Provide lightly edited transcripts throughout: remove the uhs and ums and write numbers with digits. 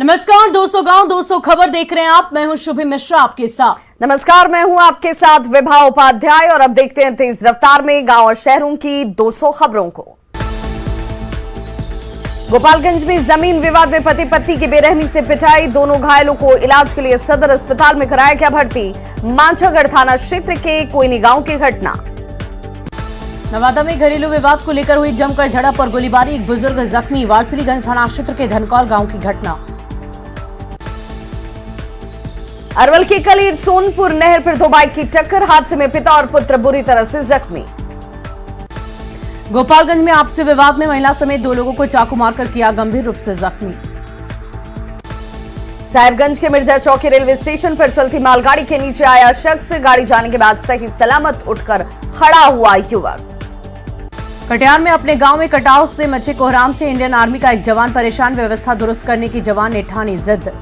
नमस्कार 200 गांव 200 खबर देख रहे हैं आप। मैं हूं शुभी मिश्रा आपके साथ। नमस्कार, मैं हूं आपके साथ विभा उपाध्याय और अब देखते हैं तेज रफ्तार में गांव और शहरों की 200 खबरों को। गोपालगंज में जमीन विवाद में पति पत्नी की बेरहमी से पिटाई, दोनों घायलों को इलाज के लिए सदर अस्पताल में कराया गया भर्ती। मांझागढ़ थाना क्षेत्र के कोयनी गांव की घटना। नवादा में घरेलू विवाद को लेकर हुई जमकर झड़प और गोलीबारी, एक बुजुर्ग जख्मी। वारसिलीगंज थाना क्षेत्र के धनकौल गांव की घटना। अरवल के कलीर सोनपुर नहर पर दो बाइक की टक्कर, हादसे में पिता और पुत्र बुरी तरह से जख्मी। गोपालगंज में आपसी विवाद में महिला समेत 2 लोगों को चाकू मारकर किया गंभीर रूप से जख्मी। साहिबगंज के मिर्जा चौकी रेलवे स्टेशन पर चलती मालगाड़ी के नीचे आया शख्स, गाड़ी जाने के बाद सही सलामत उठकर खड़ा हुआ युवक। कटिहार में अपने गांव में कटाव से मचे कोहराम से इंडियन आर्मी का एक जवान परेशान, व्यवस्था दुरुस्त करने की जवान ने ठानी जिद।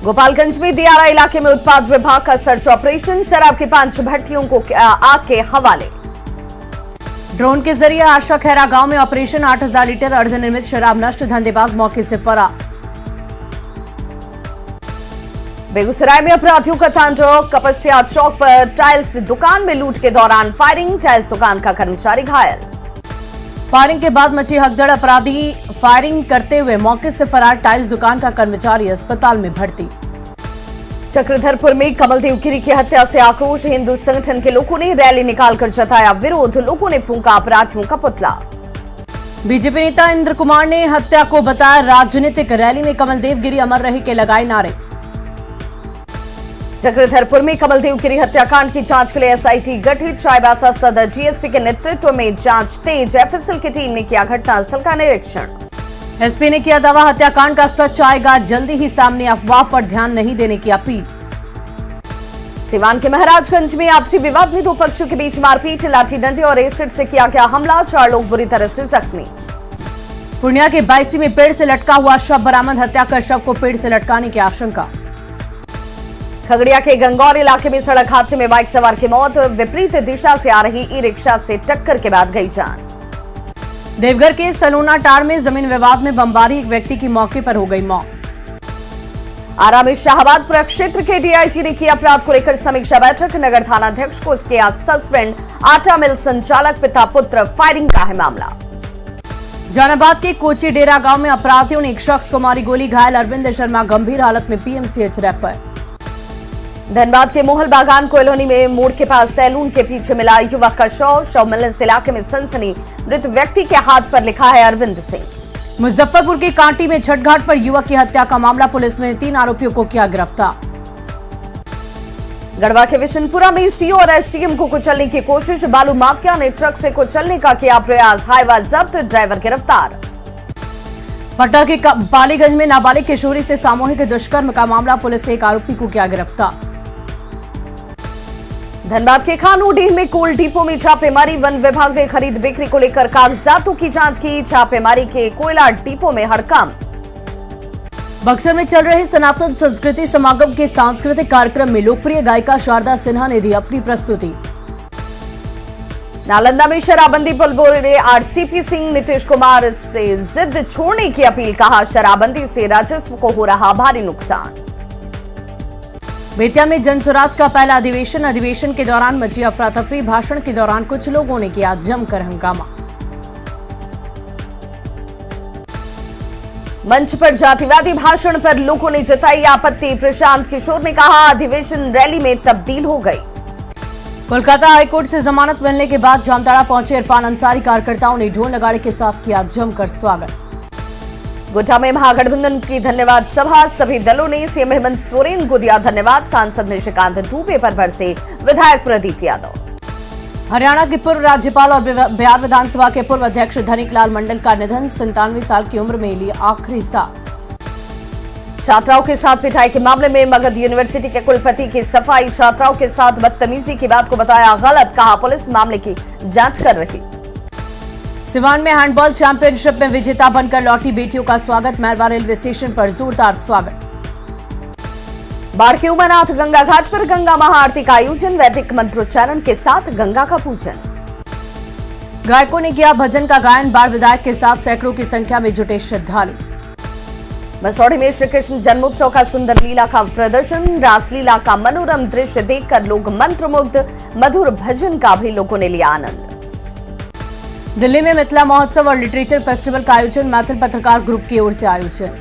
गोपालगंज में दियारा इलाके में उत्पाद विभाग का सर्च ऑपरेशन, शराब की 5 भट्टियों को आग के हवाले। ड्रोन के जरिए आशा खैरा गांव में ऑपरेशन, 8000 लीटर अर्धनिर्मित शराब नष्ट, धंधेबाज मौके से फरार। बेगूसराय में अपराधियों का तांडव, कपस्या चौक पर टाइल्स दुकान में लूट के दौरान फायरिंग, टाइल्स दुकान का कर्मचारी घायल। फायरिंग के बाद मची हकदड़, अपराधी फायरिंग करते हुए मौके से फरार, टाइल्स दुकान का कर्मचारी अस्पताल में भर्ती। चक्रधरपुर में कमलदेव गिरी की हत्या से आक्रोश, हिंदू संगठन के लोगों ने रैली निकालकर जताया विरोध, लोगों ने फूंका अपराधियों का पुतला। बीजेपी नेता इंद्र कुमार ने हत्या को बताया राजनीतिक, रैली में कमलदेव गिरी अमर रहे के लगाए नारे। चक्रधरपुर में कमलदेव गिरी हत्याकांड की जांच के लिए एसआईटी गठित, चाईबासा सदर डीएसपी के नेतृत्व में जांच तेज, एफएसएल की टीम ने किया घटनास्थल का निरीक्षण। एसपी ने किया दावा हत्याकांड का सच आएगा जल्दी ही सामने, अफवाह पर ध्यान नहीं देने की अपील। सिवान के महाराजगंज में आपसी विवाद में 2 पक्षों के बीच मारपीट, लाठी डंडे और एसिड से किया गया हमला, 4 लोग बुरी तरह से जख्मी। पूर्णिया के बायसी में पेड़ से लटका हुआ शव बरामद, हत्या कर शव को पेड़ से लटकाने की आशंका। खगड़िया के गंगौर इलाके में सड़क हादसे में बाइक सवार की मौत, विपरीत दिशा से आ रही ई रिक्शा से टक्कर के बाद गई जान। देवघर के सलोना टार में जमीन विवाद में बमबारी, एक व्यक्ति की मौके पर हो गई मौत। आरा में शाहबाद प्रक्षेत्र के डीआईजी ने किया अपराध को लेकर समीक्षा बैठक, नगर थाना अध्यक्ष को किया सस्पेंड, आटा मिल संचालक पिता पुत्र फायरिंग का है मामला। जहानाबाद के कोची डेरा गांव में अपराधियों ने एक शख्स को मारी गोली, घायल अरविंद शर्मा गंभीर हालत में पीएमसीएच रेफर। धनबाद के मोहल बागान कोयलोनी में मोड़ के पास सैलून के पीछे मिला युवक का शव मिलने से इलाके में सनसनी, मृत व्यक्ति के हाथ पर लिखा है अरविंद सिंह। मुजफ्फरपुर के कांटी में छठ घाट पर युवक की हत्या का मामला, पुलिस ने 3 आरोपियों को किया गिरफ्तार। गढ़वा के विशनपुरा में सीओ और एसडीएम को कुचलने की कोशिश, बालू माफिया ने ट्रक से कुचलने का किया प्रयास, हाईवा जब्त, ड्राइवर गिरफ्तार। पटना के पालीगंज में नाबालिग किशोरी से सामूहिक दुष्कर्म का मामला, पुलिस ने एक आरोपी को किया गिरफ्तार। धनबाद के खानोडीह में कोल डिपो में छापेमारी, वन विभाग ने खरीद बिक्री को लेकर कागजातों की जांच की, छापेमारी के कोयला डिपो में हड़कंप। बक्सर में चल रहे सनातन संस्कृति समागम के सांस्कृतिक कार्यक्रम में लोकप्रिय गायिका शारदा सिन्हा ने दी अपनी प्रस्तुति। नालंदा में शराबबंदी पर बोले आरसीपी सिंह, नीतीश कुमार से जिद छोड़ने की अपील, कहा शराबबंदी से राजस्व को हो रहा भारी नुकसान। बेतिया में जनसुराज का पहला अधिवेशन के दौरान मची अफरा तफरी, भाषण के दौरान कुछ लोगों ने किया जमकर हंगामा। मंच पर जातिवादी भाषण पर लोगों ने जताई आपत्ति, प्रशांत किशोर ने कहा अधिवेशन रैली में तब्दील हो गई। कोलकाता हाईकोर्ट से जमानत मिलने के बाद जामताड़ा पहुंचे इरफान अंसारी, कार्यकर्ताओं ने ढोल नगाड़े के साथ किया जमकर स्वागत। गोड्डा में महागठबंधन की धन्यवाद सभा, सभी दलों ने सीएम हेमंत सोरेन को दिया धन्यवाद, सांसद निशिकांत दुबे पर बरसे विधायक प्रदीप यादव। हरियाणा के पूर्व राज्यपाल और बिहार विधानसभा के पूर्व अध्यक्ष धनिक लाल मंडल का निधन, 97 साल की उम्र में ली आखिरी सांस। छात्राओं के साथ पिटाई के मामले में मगध यूनिवर्सिटी के कुलपति की सफाई, छात्राओं के साथ बदतमीजी की बात को बताया गलत, कहा पुलिस मामले की जांच कर रही। सिवान में हैंडबॉल चैंपियनशिप में विजेता बनकर लौटी बेटियों का स्वागत, मैरवा रेलवे स्टेशन पर जोरदार स्वागत। बाढ़ के उमानाथ गंगा घाट पर गंगा महाआरती का आयोजन, वैदिक मंत्रोच्चारण के साथ गंगा का पूजन। गायकों ने किया भजन का गायन, बाढ़ विधायक के साथ सैकड़ों की संख्या में जुटे श्रद्धालु। मसौढ़ी में श्री कृष्ण जन्मोत्सव का सुंदर लीला का प्रदर्शन, रासलीला का मनोरम दृश्य देखकर लोग मंत्रमुग्ध, मधुर भजन का भी लोगों ने लिया आनंद। दिल्ली में मिथिला महोत्सव और लिटरेचर फेस्टिवल का आयोजन, मैथिल पत्रकार ग्रुप की ओर से आयोजन।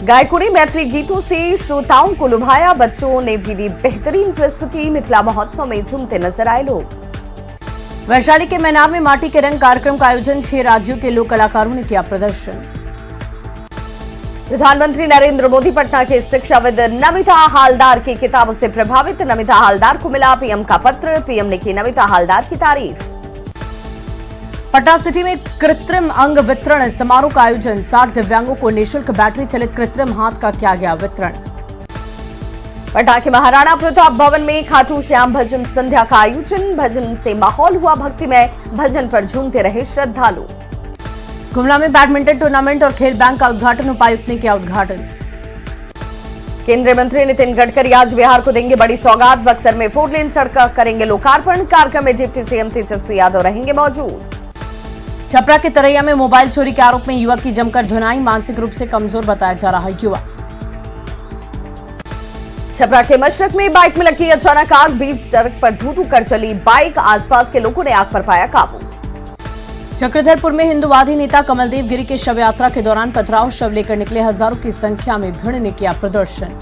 गायकों ने मैथिली गीतों से श्रोताओं को लुभाया, बच्चों ने भी दी बेहतरीन प्रस्तुति, मिथिला महोत्सव में झूमते नजर आए लोग। वैशाली के मैनार में माटी के रंग कार्यक्रम का आयोजन, 6 राज्यों के लोक कलाकारों ने किया प्रदर्शन। प्रधानमंत्री नरेंद्र मोदी पटना के शिक्षाविद नमिता हालदार की किताबों से प्रभावित, नमिता हालदार को मिला पीएम का पत्र, पीएम ने की नमिता हालदार की तारीफ। पटना सिटी में कृत्रिम अंग वितरण समारोह का आयोजन, 60 दिव्यांगों को निःशुल्क बैटरी चलित कृत्रिम हाथ का किया गया वितरण। पटना के महाराणा प्रताप भवन में खाटू श्याम भजन संध्या का आयोजन, भजन से माहौल हुआ भक्तिमय, भजन पर झूमते रहे श्रद्धालु। गुमला में बैडमिंटन टूर्नामेंट और खेल बैंक का उद्घाटन, उपायुक्त ने किया उद्घाटन। केंद्रीय मंत्री नितिन गडकरी आज बिहार को देंगे बड़ी सौगात, बक्सर में 4 लेन सड़क करेंगे लोकार्पण, कार्यक्रम में डिप्टी सीएम तेजस्वी यादव रहेंगे मौजूद। छपरा के तरैया में मोबाइल चोरी के आरोप में युवक की जमकर धुनाई, मानसिक रूप से कमजोर बताया जा रहा युवक। छपरा के मशरक में बाइक में लगी अचानक आग, बीच सड़क पर धू-धू कर चली बाइक, आसपास के लोगों ने आग पर पाया काबू। चक्रधरपुर में हिंदुवादी नेता कमलदेव गिरी के शव यात्रा के दौरान पथराव, शव लेकर निकले हजारों की संख्या में भीड़ ने किया प्रदर्शन।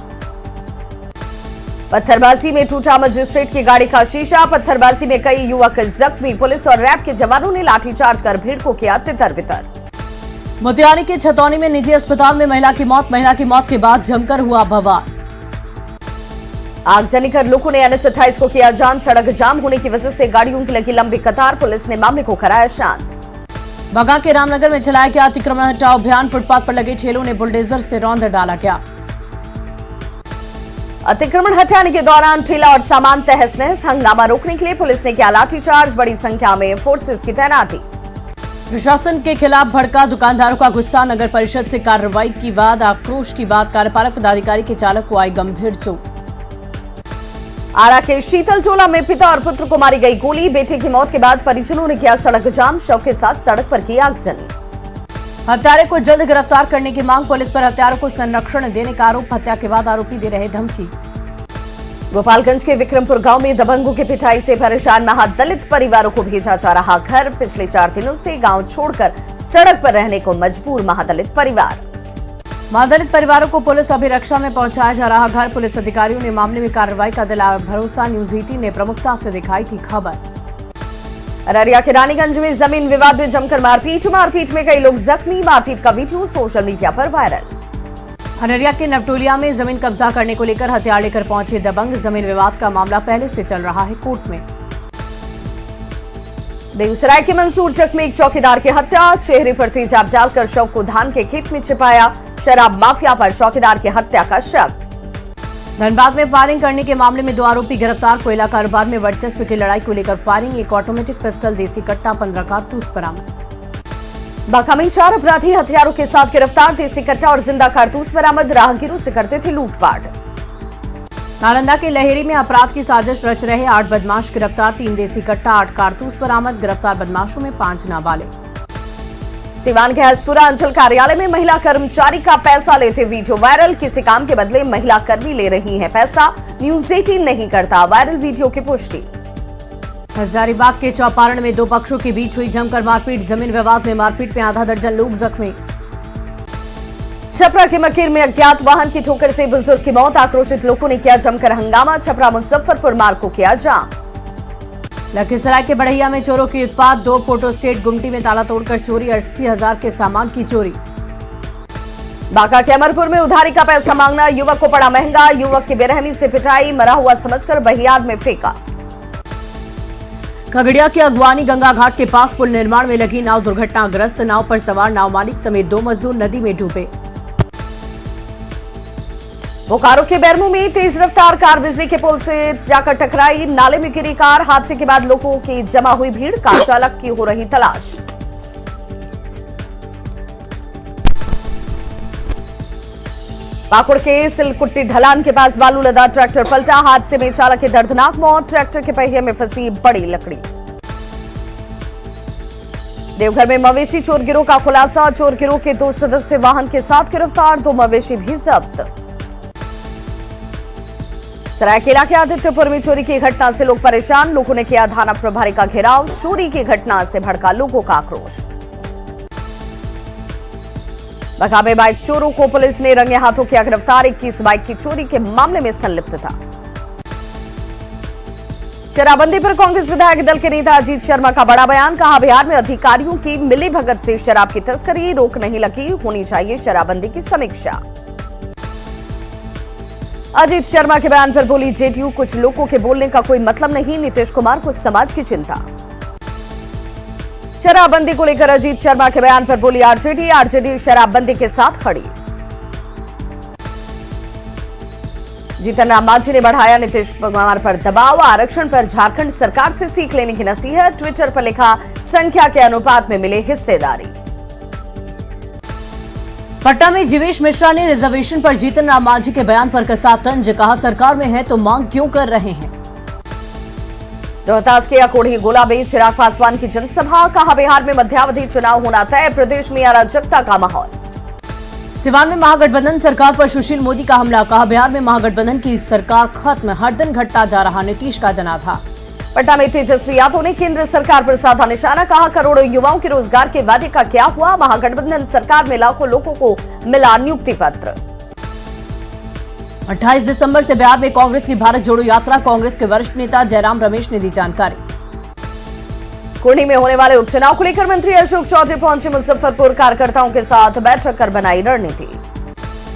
पत्थरबाजी में टूटा मजिस्ट्रेट की गाड़ी का शीशा, पत्थरबाजी में कई युवक जख्मी, पुलिस और रैब के जवानों ने लाठीचार्ज कर भीड़ को किया तितर-बितर। मोतिहारी के छतौनी में निजी अस्पताल में महिला की मौत के बाद जमकर हुआ बवाल। आगजनी कर लोगों ने NH 28 को किया जाम, सड़क जाम होने की वजह से गाड़ियों की लगी लंबी कतार, पुलिस ने मामले को कराया शांत। बगा के रामनगर में चलाया गया अतिक्रमण हटाओ अभियान, फुटपाथ पर लगे ठेलों ने बुलडोजर से रौंद डाला गया। अतिक्रमण हटाने के दौरान ठेला और सामान तहस नहस, हंगामा रोकने के लिए पुलिस ने किया लाठीचार्ज, बड़ी संख्या में फोर्सेस की तैनाती। प्रशासन के खिलाफ भड़का दुकानदारों का गुस्सा, नगर परिषद से कार्रवाई की बाद आक्रोश की बात, कार्यपालक पदाधिकारी के चालक को आई गंभीर चोट। आरा के शीतल टोला में पिता और पुत्र को मारी गई गोली, बेटे की मौत के बाद परिजनों ने किया सड़क जाम, शव के साथ सड़क पर की आगजनी। हत्यारे को जल्द गिरफ्तार करने की मांग, पुलिस पर हत्यारों को संरक्षण देने का आरोप, हत्या के बाद आरोपी दे रहे धमकी। गोपालगंज के विक्रमपुर गांव में दबंगों की पिटाई से परेशान महादलित परिवारों को भेजा जा रहा घर, पिछले 4 दिनों से गांव छोड़कर सड़क पर रहने को मजबूर महादलित परिवार। महादलित परिवारों को पुलिस अभिरक्षा में पहुंचाया जा रहा घर, पुलिस अधिकारियों ने मामले में कार्रवाई का दिलाया भरोसा, न्यूज 18 ने प्रमुखता से दिखाई थी खबर। अररिया के रानीगंज में जमीन विवाद में जमकर मारपीट में कई लोग जख्मी, मारपीट का वीडियो सोशल मीडिया पर वायरल। अररिया के नवटोलिया में जमीन कब्जा करने को लेकर हथियार लेकर पहुंचे दबंग, जमीन विवाद का मामला पहले से चल रहा है कोर्ट में। बेगूसराय के मंसूरचक में एक चौकीदार की हत्या, चेहरे पर तेजाब डालकर शव को धान के खेत में छिपाया, शराब माफिया पर चौकीदार की हत्या का शक। धनबाद में फायरिंग करने के मामले में 2 आरोपी गिरफ्तार, कोयला कारोबार में वर्चस्व की लड़ाई को लेकर फायरिंग, एक ऑटोमेटिक पिस्टल, देसी कट्टा, 15 कारतूस बरामद। बांका में 4 अपराधी हथियारों के साथ गिरफ्तार, देसी कट्टा और जिंदा कारतूस बरामद, राहगीरों से करते थे लूटपाट। नालंदा के लहेरी में अपराध की साजिश रच रहे 8 बदमाश गिरफ्तार, 3 देसी कट्टा, 8 कारतूस बरामद, गिरफ्तार बदमाशों में 5 नाबालिग। सिवान के हसपुरा अंचल कार्यालय में महिला कर्मचारी का पैसा लेते वीडियो वायरल, किसी काम के बदले महिला कर्मी ले रही है पैसा, न्यूज 18 नहीं करता वायरल वीडियो की पुष्टि। हजारीबाग के चौपारण में 2 पक्षों के बीच हुई जमकर मारपीट, जमीन विवाद में मारपीट में आधा दर्जन लोग जख्मी। छपरा के मकीर में अज्ञात वाहन की ठोकर से बुजुर्ग की मौत, आक्रोशित लोगों ने किया जमकर हंगामा, छपरा मुजफ्फरपुर मार्ग को किया जाम। लखीसराय के बढ़ैया में चोरों की उत्पात, 2 फोटो स्टेट गुमटी में ताला तोड़कर चोरी, 80,000 के सामान की चोरी। बांका के अमरपुर में उधारी का पैसा मांगना युवक को पड़ा महंगा, युवक की बेरहमी से पिटाई, मरा हुआ समझकर बहियाद में फेंका। खगड़िया की अगवानी गंगा घाट के पास पुल निर्माण में लगी नाव दुर्घटनाग्रस्त, नाव पर सवार नाव मालिक समेत 2 मजदूर नदी में डूबे। बोकारो के बैरमू में तेज रफ्तार कार बिजली के पुल से जाकर टकराई, नाले में गिरी कार, हादसे के बाद लोगों की जमा हुई भीड़, कार चालक की हो रही तलाश। पाकुड़ के सिलकुट्टी ढलान के पास बालू लदा ट्रैक्टर पलटा, हादसे में चालक की दर्दनाक मौत, ट्रैक्टर के पहिए में फंसी बड़ी लकड़ी। देवघर में मवेशी चोर गिरोह का खुलासा, चोर गिरोह के 2 सदस्य वाहन के साथ गिरफ्तार, 2 मवेशी भी जब्त। सरायकेला के आदित्यपुर में चोरी की घटना से लोग परेशान, लोगों ने किया थाना प्रभारी का घेराव, चोरी की घटना से भड़का लोगों का आक्रोश। बकावे बाइक चोरों को पुलिस ने रंगे हाथों किया गिरफ्तार, 21 बाइक की चोरी के मामले में संलिप्तता। शराबबंदी पर कांग्रेस विधायक दल के नेता अजीत शर्मा का बड़ा बयान, कहा बिहार में अधिकारियों की मिलीभगत से शराब की तस्करी रोक नहीं लगी, होनी चाहिए शराबबंदी की समीक्षा। अजीत शर्मा के बयान पर बोली जेडीयू, कुछ लोगों के बोलने का कोई मतलब नहीं, नीतीश कुमार को समाज की चिंता। शराबबंदी को लेकर अजीत शर्मा के बयान पर बोली आरजेडी शराबबंदी के साथ खड़ी। जीतन राम मांझी ने बढ़ाया नीतीश कुमार पर दबाव, आरक्षण पर झारखंड सरकार से सीख लेने की नसीहत, ट्विटर पर लिखा संख्या के अनुपात में मिले हिस्सेदारी। पटना में जीवेश मिश्रा ने रिजर्वेशन पर जीतन राम मांझी के बयान पर कसा तंज, कहा सरकार में है तो मांग क्यों कर रहे हैं। रोहतास के अकोढ़ी गोला में चिराग पासवान की जनसभा, कहा बिहार में मध्यावधि चुनाव होना तय, प्रदेश में अराजकता का माहौल। सिवान में महागठबंधन सरकार पर सुशील मोदी का हमला, कहा बिहार में महागठबंधन की सरकार खत्म, हर दिन घटता जा रहा नीतीश का जनाधार। पटना में तेजस्वी यादव ने केंद्र सरकार पर साधा निशाना, कहा करोड़ों युवाओं के रोजगार के वादे का क्या हुआ, महागठबंधन सरकार में लाखों लोगों को मिला नियुक्ति पत्र। 28 दिसंबर से बिहार में कांग्रेस की भारत जोड़ो यात्रा, कांग्रेस के वरिष्ठ नेता जयराम रमेश ने दी जानकारी। कुर्नी में होने वाले उपचुनाव को लेकर मंत्री अशोक चौधरी पहुंचे मुजफ्फरपुर, कार्यकर्ताओं के साथ बैठक कर बनाई रणनीति।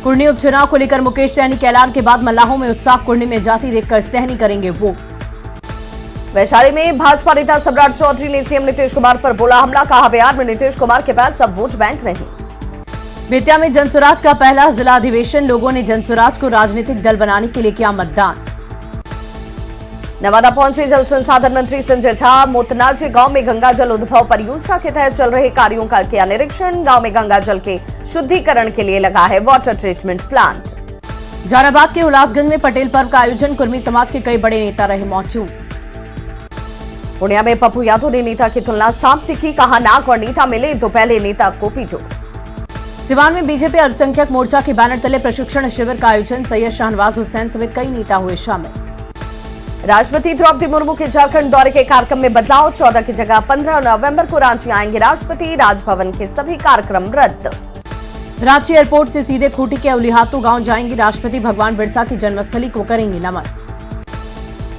कुर्नी उपचुनाव को लेकर मुकेश सहनी के ऐलान के बाद मल्लाहों में उत्साह, कुर्नी में जाति देखकर सहनी करेंगे वोट। वैशाली में भाजपा नेता सम्राट चौधरी ने सीएम नीतीश कुमार पर बोला हमला, कहा बिहार में नीतीश कुमार के पास अब वोट बैंक नहीं। बेतिया में जनसुराज का पहला जिला अधिवेशन, लोगों ने जनसुराज को राजनीतिक दल बनाने के लिए किया मतदान। नवादा पहुंचे जल संसाधन मंत्री संजय झा, मोतनाजे गांव में गंगा जल उद्भव परियोजना के तहत चल रहे कार्यों का किया निरीक्षण, गांव में गंगा जल के शुद्धिकरण के लिए लगा है वाटर ट्रीटमेंट प्लांट। जहानाबाद के उल्लासगंज में पटेल पर्व का आयोजन, कुर्मी समाज के कई बड़े नेता रहे मौजूद। पूर्णिया में पप्पू यादव ने नेता की तुलना सांप से की, कहा नाक और नेता मिले तो पहले नेता को पीटो। सिवान में बीजेपी अल्पसंख्यक मोर्चा के बैनर तले प्रशिक्षण शिविर का आयोजन, सैयद शाहनवाज हुसैन समेत कई नेता हुए शामिल। राष्ट्रपति द्रौपदी मुर्मू के झारखंड दौरे के कार्यक्रम में बदलाव, 14 की जगह 15 नवंबर को रांची आएंगे राष्ट्रपति, राजभवन के सभी कार्यक्रम रद्द। रांची एयरपोर्ट से सीधे खूंटी के उलिहातू गांव जाएंगी राष्ट्रपति, भगवान बिरसा की जन्मस्थली को करेंगी नमन।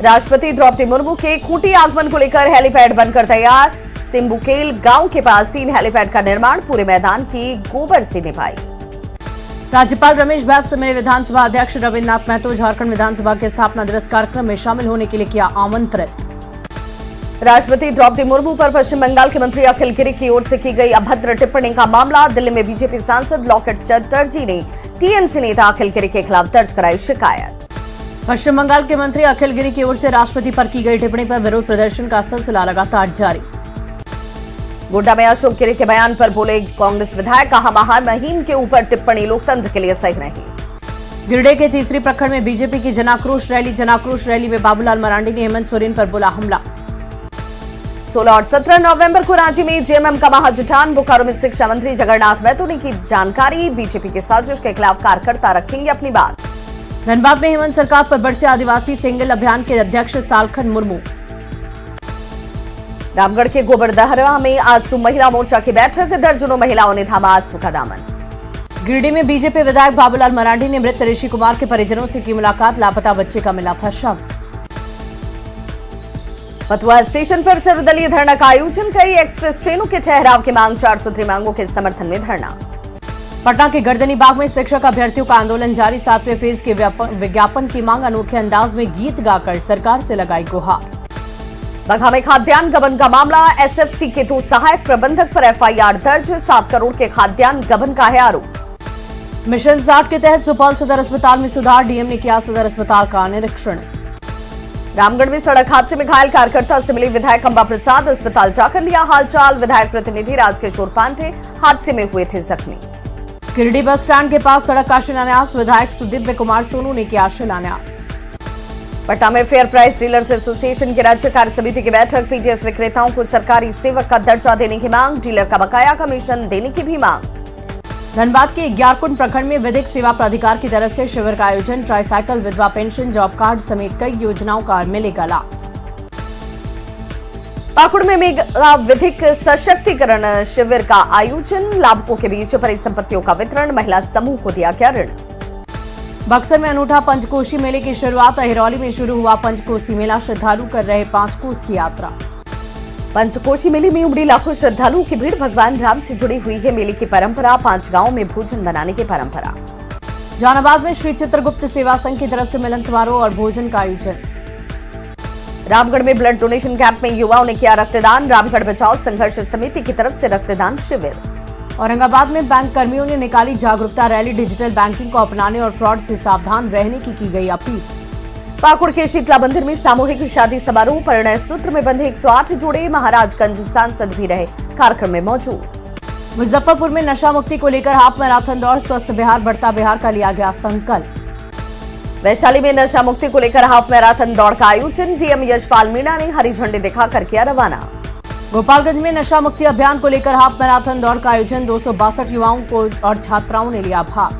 राष्ट्रपति द्रौपदी मुर्मू के खूंटी आगमन को लेकर हेलीपैड बनकर तैयार, सिम्बुकेल गांव के पास 3 हेलीपैड का निर्माण, पूरे मैदान की गोबर से निभाई। राज्यपाल रमेश बैस से मिले विधानसभा अध्यक्ष रविन्द्रनाथ महतो, झारखंड विधानसभा के स्थापना दिवस कार्यक्रम में शामिल होने के लिए किया आमंत्रित। राष्ट्रपति द्रौपदी मुर्मू पर पश्चिम बंगाल के मंत्री अखिल गिरी की ओर से की गई अभद्र टिप्पणी का मामला, दिल्ली में बीजेपी सांसद लॉकेट चटर्जी ने टीएमसी नेता अखिल गिरी के खिलाफ दर्ज कराई शिकायत। पश्चिम बंगाल के मंत्री अखिल गिरी की ओर से राष्ट्रपति पर की गई टिप्पणी पर विरोध प्रदर्शन का सिलसिला लगातार जारी। गोड्डा में अशोक गिरी के बयान पर बोले कांग्रेस विधायक, कहा महामहिम के ऊपर टिप्पणी लोकतंत्र के लिए सही नहीं। गिरिडीह के तीसरी प्रखंड में बीजेपी की जनाक्रोश रैली में बाबूलाल मरांडी ने हेमंत सोरेन पर बोला हमला। 16 और 17 नवंबर को रांची में जेएमएम का महाजुटान, बोकारो में शिक्षा मंत्री जगन्नाथ महतो ने की जानकारी, बीजेपी की साजिश के खिलाफ कार्यकर्ता रखेंगे अपनी बात। धनबाद में हेमंत सरकार पर बरसे आदिवासी सिंगल अभियान के अध्यक्ष सालखन मुर्मू। रामगढ़ के गोबरदहरा में आजसू महिला मोर्चा की बैठक, दर्जनों महिलाओं ने थामा आजसू का दामन। गिरिडीह में बीजेपी विधायक बाबूलाल मरांडी ने मृत ऋषि कुमार के परिजनों से की मुलाकात, लापता बच्चे का मिला था शव। फतुहा स्टेशन पर सर्वदलीय धरना का आयोजन, कई एक्सप्रेस ट्रेनों के ठहराव की मांग, 4 सूत्री मांगों के समर्थन में धरना। पटना के गर्दनी बाग में शिक्षक अभ्यर्थियों का आंदोलन जारी, 7वें फेज के विज्ञापन की मांग, अनोखे अंदाज में गीत गाकर सरकार से लगाई गुहार। बगहा में खाद्यान्न गबन का मामला, एसएफसी के 2 सहायक प्रबंधक पर एफआईआर दर्ज, 7 करोड़ के खाद्यान्न गबन का है आरोप। मिशन 60 के तहत सुपौल सदर अस्पताल में सुधार, डीएम ने किया सदर अस्पताल का निरीक्षण। रामगढ़ में सड़क हादसे में घायल कार्यकर्ता से मिली विधायक अंबा प्रसाद, अस्पताल जाकर लिया हालचाल, विधायक प्रतिनिधि राजकिशोर पांडे हादसे में हुए थे जख्मी। गिरिडीह बस स्टैंड के पास सड़क का शिलान्यास, विधायक सुदिव्य कुमार सोनू ने किया शिलान्यास। पटना में फेयर प्राइस डीलर्स एसोसिएशन की राज्य कार्य समिति की बैठक। पीडीएस विक्रेताओं को सरकारी सेवक का दर्जा देने की मांग, डीलर का बकाया कमीशन देने की भी मांग। धनबाद के ग्यारकुंड प्रखंड में विधिक सेवा प्राधिकार की तरफ से शिविर का आयोजन। ट्राईसाइकिल, विधवा पेंशन, जॉब कार्ड समेत कई योजनाओं का मिलेगा लाभ। पाकुड़ में मेगा विधिक सशक्तिकरण शिविर का आयोजन। लाभुकों के बीच परिसंपत्तियों का वितरण, महिला समूह को दिया गया ऋण। बक्सर में अनूठा पंचकोशी मेले की शुरुआत। अहिरौली में शुरू हुआ पंचकोशी मेला, श्रद्धालु कर रहे 5 कोस की यात्रा। पंचकोशी मेले में उमड़ी लाखों श्रद्धालुओं की भीड़। भगवान राम से जुड़ी हुई है मेले की परंपरा। 5 गांवों में भोजन बनाने की परंपरा। जहानाबाद में श्री चित्रगुप्त सेवा संघ की तरफ से मिलन समारोह और भोजन का आयोजन। रामगढ़ में ब्लड डोनेशन कैंप में युवाओं ने किया रक्तदान। रामगढ़ बचाओ संघर्ष समिति की तरफ से रक्तदान शिविर। औरंगाबाद में बैंक कर्मियों ने निकाली जागरूकता रैली। डिजिटल बैंकिंग को अपनाने और फ्रॉड से सावधान रहने की गई अपील। पाकुड़ के शीतला मंदिर में सामूहिक शादी समारोह। परिणय सूत्र में बंधे 108 जोड़े। महाराजगंज सांसद भी रहे कार्यक्रम में मौजूद। मुजफ्फरपुर में नशा मुक्ति को लेकर हाफ मैराथन दौड़। स्वस्थ बिहार बढ़ता बिहार का लिया गया संकल्प। वैशाली में नशा मुक्ति को लेकर हाफ मैराथन दौड़ का आयोजन। डीएम यशपाल मीणा ने हरी झंडी दिखाकर किया रवाना। गोपालगंज में नशा मुक्ति अभियान को लेकर हाफ मैराथन दौड़ का आयोजन। 262 युवाओं को और छात्राओं ने लिया भाग।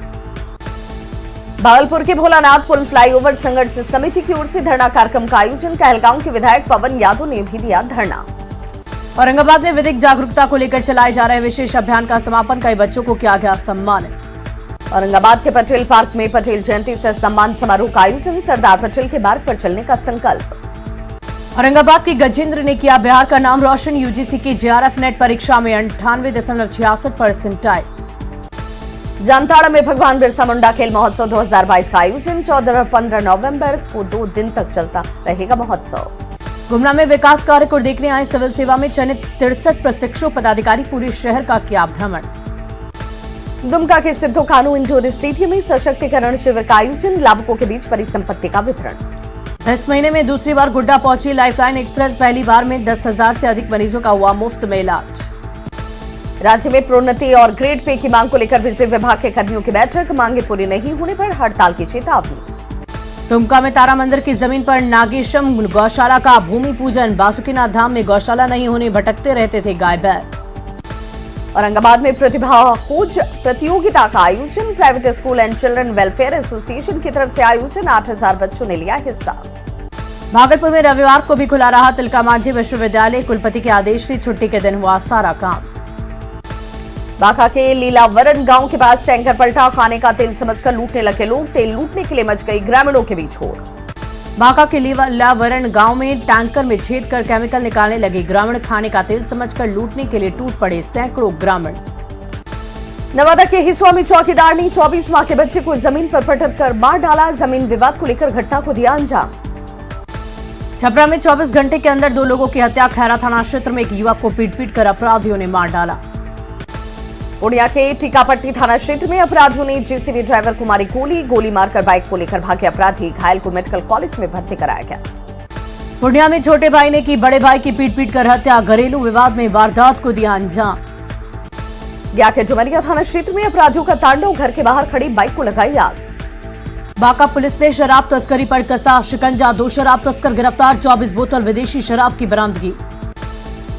भागलपुर के भोलानाथ पुल फ्लाईओवर संघर्ष समिति की ओर से धरना कार्यक्रम का आयोजन। कहलगांव के विधायक पवन यादव ने भी दिया धरना। औरंगाबाद में विधिक जागरूकता को लेकर चलाए जा रहे विशेष अभियान का समापन। कई बच्चों को किया गया सम्मानित। औरंगाबाद के पटेल पार्क में पटेल जयंती से सम्मान समारोह का आयोजन। सरदार पटेल के मार्ग पर चलने का संकल्प। औरंगाबाद के गजेंद्र ने किया बिहार का नाम रोशन। यूजीसी की जेआरएफ नेट परीक्षा में 98.66% जामताड़ा में भगवान बिरसा मुंडा खेल महोत्सव 2022 का आयोजन। 14 और 15 नवंबर को 2 दिन तक चलता रहेगा महोत्सव। गुमला में विकास कार्य को देखने आए सिविल सेवा में चयनित 63 प्रशिक्षु पदाधिकारी पूरे शहर का किया भ्रमण। दुमका के सिद्धो कानू इंडोर स्टेडियम में सशक्तिकरण शिविर का आयोजन। लाभुकों के बीच परिसंपत्ति का वितरण। इस महीने में दूसरी बार गुड्डा पहुंची लाइफलाइन एक्सप्रेस। पहली बार में 10,000 से अधिक मरीजों का हुआ मुफ्त में इलाज। राज्य में प्रोन्नति और ग्रेड पे की मांग को लेकर बिजली विभाग के कर्मियों की बैठक। मांगे पूरी नहीं होने पर हड़ताल की चेतावनी। दुमका में तारा मंदिर की जमीन पर नागेशम गौशाला का भूमि पूजन। बासुकीनाथ धाम में गौशाला नहीं होने भटकते रहते थे गाय बैल। औरंगाबाद में प्रतिभा खोज प्रतियोगिता का आयोजन। Private school and children welfare association की तरफ से आयोजन। 8,000 बच्चों ने लिया हिस्सा। भागलपुर में रविवार को भी खुला रहा तिलका मांझी विश्वविद्यालय। कुलपति के आदेश से छुट्टी के दिन हुआ सारा काम। बांका के लीलावरण गांव के पास टैंकर पलटा। खाने का तेल समझकर लूटने लगे लोग। तेल लूटने के लिए मच गई ग्रामीणों के बीच होड़। बांका के लीलावरण गांव में टैंकर में छेद कर केमिकल निकालने लगे ग्रामीण। खाने का तेल समझकर लूटने के लिए टूट पड़े सैकड़ों ग्रामीण। नवादा के हिसुआ में चौकीदार ने 24 माह के बच्चे को जमीन पर पटक कर मार डाला। जमीन विवाद को लेकर घटना को दिया अंजाम। छपरा में 24 घंटे के अंदर 2 लोगों की हत्या। खैरा थाना क्षेत्र में एक युवक को पीट कर अपराधियों ने मार डाला। पूर्णिया के टीकापट्टी थाना क्षेत्र में अपराधियों ने जेसीबी ड्राइवर को मारी गोली मारकर बाइक को लेकर भागे अपराधी। घायल को मेडिकल कॉलेज में भर्ती कराया गया। पूर्णिया में छोटे भाई ने की बड़े भाई की पीट कर हत्या। घरेलू विवाद में वारदात को दिया अंजाम। गया के डुमरिया थाना क्षेत्र में अपराधियों का तांडव। घर के बाहर खड़ी बाइक को लगाई आग। बांका पुलिस ने शराब तस्करी पर कसा शिकंजा। 2 शराब तस्कर गिरफ्तार। 24 बोतल विदेशी शराब की बरामदगी।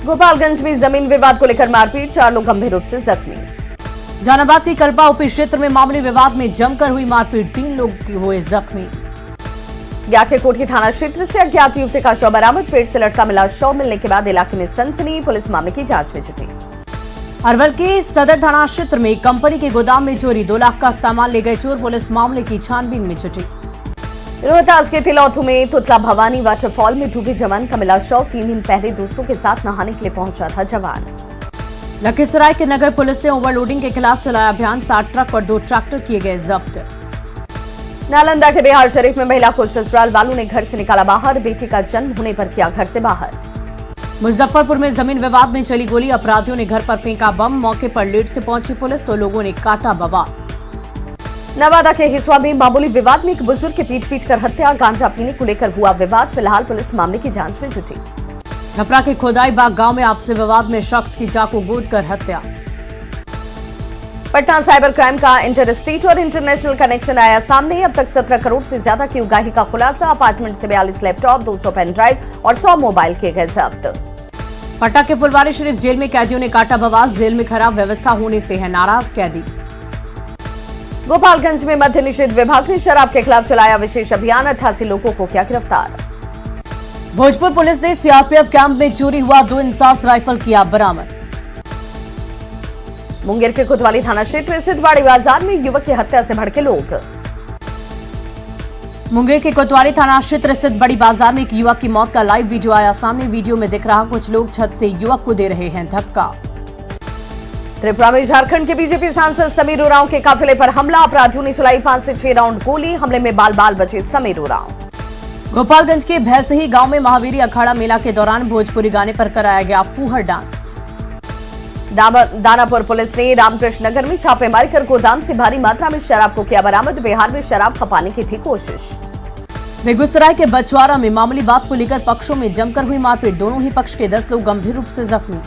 गोपालगंज में जमीन विवाद को लेकर मारपीट। 4 लोग गंभीर रूप से जख्मी। जहानाबाद की कल्पा ओपी क्षेत्र में मामूली विवाद में जमकर हुई मारपीट। 3 लोग हुए जख्मी। गया के कोठी थाना क्षेत्र से अज्ञात युवती का शव बरामद। पेट से लटका मिला शव मिलने के बाद इलाके में सनसनी। पुलिस मामले की जांच में जुटी। अरवल के सदर थाना क्षेत्र में कंपनी के गोदाम में चोरी। 2 लाख का सामान ले गए चोर। पुलिस मामले की छानबीन में जुटी। रोहतास के तिलौथू में तुतला भवानी वाटरफॉल में डूबे जवान का मिला शव। 3 दिन पहले दोस्तों के साथ नहाने के लिए पहुंचा था जवान। लखीसराय के नगर पुलिस ने ओवरलोडिंग के खिलाफ चलाया अभियान। 60 ट्रक और 2 ट्रैक्टर किए गए जब्त। नालंदा के बिहार शरीफ में महिला को ससुराल वालों ने घर से निकाला बाहर। बेटी का जन्म होने पर किया घर से बाहर। मुजफ्फरपुर में जमीन विवाद में चली गोली। अपराधियों ने घर पर फेंका बम। मौके पर लेट से पहुंची पुलिस तो लोगों ने काटा बवाल। नवादा के हिसुआ में मामूली विवाद में एक बुजुर्ग के पीट कर हत्या। गांजा पीने को लेकर हुआ विवाद। फिलहाल पुलिस मामले की जांच में जुटी। छपरा के खोदाई बाग गांव में आपसी विवाद में शख्स की चाकू गोद कर हत्या। पटना साइबर क्राइम का इंटर स्टेट और इंटरनेशनल कनेक्शन आया सामने। अब तक 17 करोड़ से ज्यादा की उगाही का खुलासा। अपार्टमेंट से 42 लैपटॉप, 200 पेन ड्राइव और 100 मोबाइल किए गए जब्त। पटना के फुलवारी शरीफ जेल में कैदियों ने काटा बवाल। जेल में खराब व्यवस्था होने से है नाराज कैदी। गोपालगंज में मद्य निषेध विभाग ने शराब के खिलाफ चलाया विशेष अभियान। 88 लोगों को किया गिरफ्तार। भोजपुर पुलिस ने सीआरपीएफ कैंप में चोरी हुआ 2 इंसास राइफल किया बरामद। मुंगेर के कोतवाली थाना क्षेत्र स्थित बाड़ी बाजार में युवक की हत्या से भड़के लोग। मुंगेर के कोतवाली थाना क्षेत्र स्थित बड़ी बाजार में एक युवक की मौत का लाइव वीडियो आया सामने। वीडियो में दिख रहा कुछ लोग छत से युवक को दे रहे हैं धक्का। त्रिपुरा में झारखंड के बीजेपी सांसद समीर उरांव के काफिले पर हमला। अपराधियों ने चलाई 5 से 6 राउंड गोली। हमले में बाल बाल बचे समीर उरांव। गोपालगंज के भैंसही गांव में महावीरी अखाड़ा मेला के दौरान भोजपुरी गाने पर कराया गया फूहर डांस। दानापुर पुलिस ने रामकृष्ण नगर में छापेमारी कर गोदाम से भारी मात्रा में शराब को किया बरामद। बिहार में शराब खपाने की थी कोशिश। बेगूसराय के बछवाड़ा में मामूली बात को लेकर पक्षों में जमकर हुई मारपीट। दोनों ही पक्ष के 10 लोग गंभीर रूप से जख्मी।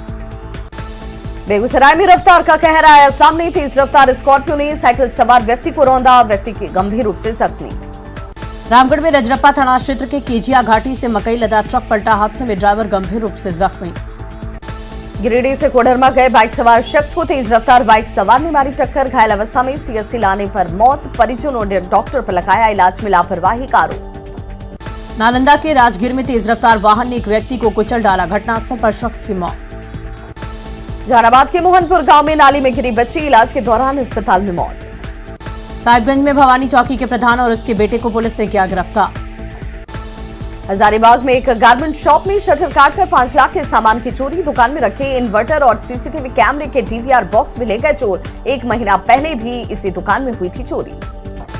बेगूसराय में रफ्तार का कहर आया सामने। तेज रफ्तार स्कॉर्पियो ने साइकिल सवार व्यक्ति को रौंदा। व्यक्ति की गंभीर रूप से जख्मी। रामगढ़ में रजरप्पा थाना क्षेत्र के केजिया घाटी से मकई लदा ट्रक पलटा। हादसे में ड्राइवर गंभीर रूप से जख्मी। गिरिडीह से कोडरमा गए बाइक सवार शख्स को तेज रफ्तार बाइक सवार ने मारी टक्कर। घायल अवस्था में सीएससी लाने पर मौत। परिजनों ने डॉक्टर पर लगाया इलाज में लापरवाही का आरोप। नालंदा के राजगीर में तेज रफ्तार वाहन ने एक व्यक्ति को कुचल डाला। घटनास्थल पर शख्स की मौत। जहानाबाद के मोहनपुर गांव में नाली में गिरी बच्ची। इलाज के दौरान अस्पताल में मौत। साहिबगंज में भवानी चौकी के प्रधान और उसके बेटे को पुलिस ने किया गिरफ्तार। हजारीबाग में एक गारमेंट शॉप में शटर काटकर 5 लाख के सामान की चोरी। दुकान में रखे इन्वर्टर और सीसीटीवी कैमरे के डीवीआर बॉक्स भी ले गए चोर। 1 महीना पहले भी इसी दुकान में हुई थी चोरी।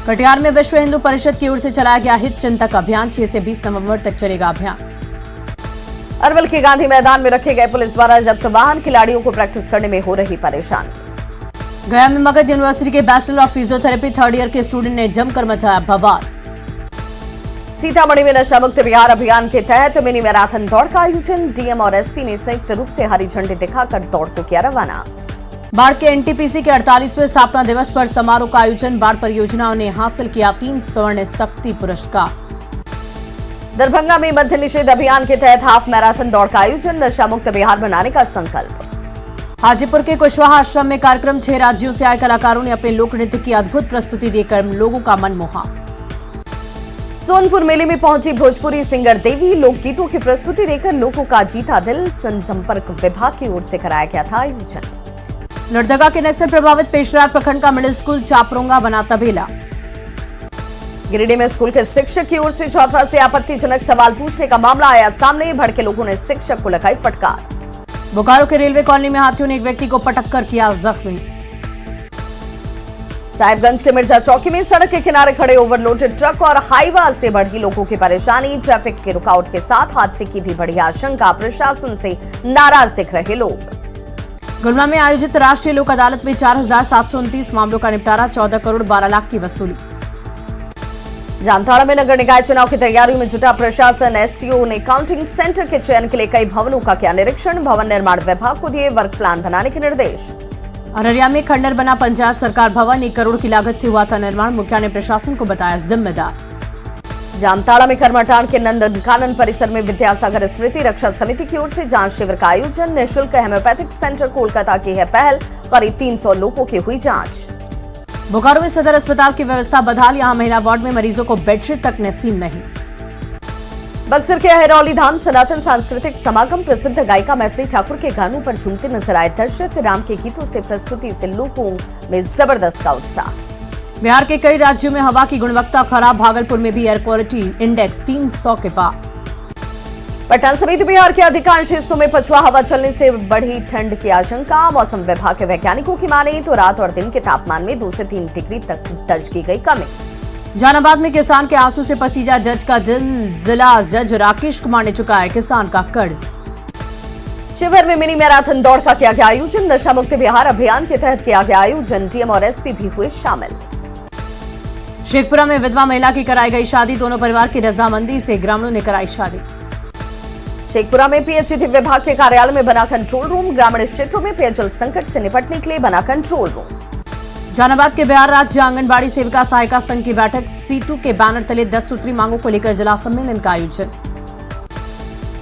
कटिहार में विश्व हिंदू परिषद की ओर से चलाया गया हित चिंतक अभियान। 6 से 20 नवंबर तक चलेगा अभियान। अरवल के गांधी मैदान में रखे गए पुलिस द्वारा जब्त वाहन। खिलाड़ियों को प्रैक्टिस करने में हो रही परेशानी। गया में मगध यूनिवर्सिटी के bachelor of physiotherapy 3rd year के स्टूडेंट ने जमकर मचाया बवाल। सीतामढ़ी में नशा मुक्त बिहार अभियान के तहत मिनी मैराथन दौड़ का आयोजन। डीएम और एसपी ने संयुक्त रूप से हरी झंडी दिखाकर दौड़ को किया रवाना। बाढ़ के एनटीपीसी के 48वें स्थापना दिवस पर समारोह का आयोजन। बाढ़ परियोजनाओं ने हासिल किया 3 स्वर्ण शक्ति पुरस्कार। दरभंगा में मद्य निषेध अभियान के तहत हाफ मैराथन दौड़ का आयोजन। नशा मुक्त बिहार बनाने का संकल्प। हाजीपुर के कुशवाहा आश्रम में कार्यक्रम। 6 राज्यों से आए कलाकारों ने अपने लोक नृत्य की अद्भुत प्रस्तुति देकर लोगों का मन मोहा। सोनपुर मेले में पहुंची भोजपुरी सिंगर देवी। लोकगीतों की प्रस्तुति देकर लोगों का जीता दिल। जनसंपर्क विभाग की ओर से कराया गया था आयोजन। लोहरदगा के नक्सल प्रभावित पेशरार प्रखंड का मिडिल स्कूल चापरोंगा बना तबेला। गिरिडीह में स्कूल के शिक्षक की ओर से छात्रा से आपत्तिजनक सवाल पूछने का मामला आया सामने। भड़के लोगों ने शिक्षक को लगाई फटकार। बोकारो के रेलवे कॉलोनी में हाथियों ने एक व्यक्ति को पटक कर किया जख्मी। साहिबगंज के मिर्जा चौकी में सड़क के किनारे खड़े ओवरलोडेड ट्रक और हाईवा से बढ़ी लोगों की परेशानी। ट्रैफिक के रुकावट के साथ हादसे की भी बढ़ी आशंका। प्रशासन से नाराज दिख रहे लोग। गुलमा में आयोजित राष्ट्रीय लोक अदालत में 4729 मामलों का निपटारा। 14 करोड़ 12 लाख की वसूली। जामताड़ा में नगर निकाय चुनाव की तैयारियों में जुटा प्रशासन। एसटीओ ने काउंटिंग सेंटर के चयन के लिए कई भवनों का किया निरीक्षण। भवन निर्माण विभाग को दिए वर्क प्लान बनाने के निर्देश। अररिया में खंडर बना पंचायत सरकार भवन। 1 करोड़ की लागत से हुआ था निर्माण। मुखिया ने प्रशासन को बताया जिम्मेदार। जामताड़ा में कर्मठान के नंदनकानन परिसर में विद्यासागर स्मृति रक्षा समिति की ओर से जांच शिविर का आयोजन। निःशुल्क होम्योपैथिक सेंटर कोलकाता की है पहल। करीब 300 लोगों की हुई जांच। बोकारो में सदर अस्पताल की व्यवस्था बदहाल। यहां महिला वार्ड में मरीजों को बेडशीट तक नसीब नहीं। बक्सर के अहिरौली धाम सनातन सांस्कृतिक समागम। प्रसिद्ध गायिका मैथिली ठाकुर के गानों पर झूमते नजर आए दर्शक। राम के गीतों से प्रस्तुति से लोगों में जबरदस्त का उत्साह। बिहार के कई राज्यों में हवा की गुणवत्ता खराब। भागलपुर में भी एयर क्वालिटी इंडेक्स 300 के पार। पटना समेत बिहार के अधिकांश हिस्सों में पछुआ हवा चलने से बढ़ी ठंड की आशंका। मौसम विभाग के वैज्ञानिकों की माने तो रात और दिन के तापमान में 2 से 3 डिग्री तक दर्ज की गई कमी। जहानाबाद में किसान के आंसू से पसीजा जज का दिल। जिला जज राकेश कुमार ने चुकाया किसान का कर्ज। शिवहर में मिनी मैराथन दौड़ का किया गया आयोजन। नशा मुक्त बिहार अभियान के तहत किया गया आयोजन। डीएम और एसपी भी हुए शामिल। शेखपुरा में विधवा महिला की कराई गई शादी। दोनों परिवार की रजामंदी से ग्रामीणों ने कराई शादी। शेखपुरा में पीएचईडी विभाग के कार्यालय में बना कंट्रोल रूम। ग्रामीण क्षेत्रों में पेयजल संकट से निपटने के लिए बना कंट्रोल रूम। जहानाबाद के बिहार राज्य आंगनबाड़ी सेविका सहायिका संघ की बैठक, सीटू के बैनर तले 10 सूत्री मांगों को लेकर जिला सम्मेलन का आयोजन।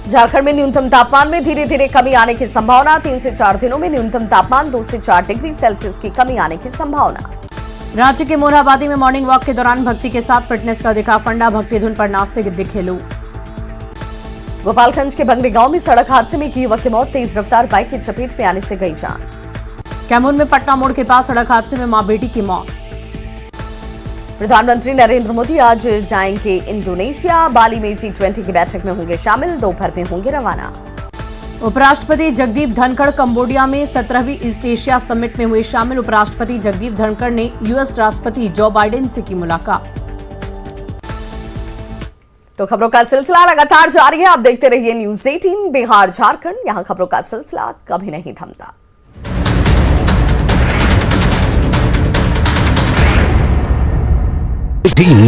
झारखंड में न्यूनतम तापमान में धीरे धीरे कमी आने की संभावना, 3 से 4 दिनों में न्यूनतम तापमान 2 से 4 डिग्री सेल्सियस की कमी आने की संभावना। रांची के मोरहाबादी में मॉर्निंग वॉक के दौरान भक्ति के साथ फिटनेस का दिखा फंडा, भक्ति धुन पर नाचते दिखे लोग। गोपालगंज के बंगरी गांव में सड़क हादसे में एक युवक की मौत, तेज रफ्तार बाइक की चपेट में आने से गई जान। कैमूर में पटना मोड़ के पास सड़क हादसे में मां बेटी की मौत। प्रधानमंत्री नरेंद्र मोदी आज जाएंगे इंडोनेशिया, बाली में G20 की बैठक में होंगे शामिल, दोपहर में होंगे रवाना। उपराष्ट्रपति जगदीप धनखड़ कंबोडिया में 17वीं ईस्ट एशिया समिट में हुए शामिल। उपराष्ट्रपति जगदीप धनखड़ ने यूएस राष्ट्रपति जो बाइडेन से की मुलाकात। तो खबरों का सिलसिला लगातार जारी है, आप देखते रहिए न्यूज़ 18 बिहार झारखंड, यहां खबरों का सिलसिला कभी नहीं थमता।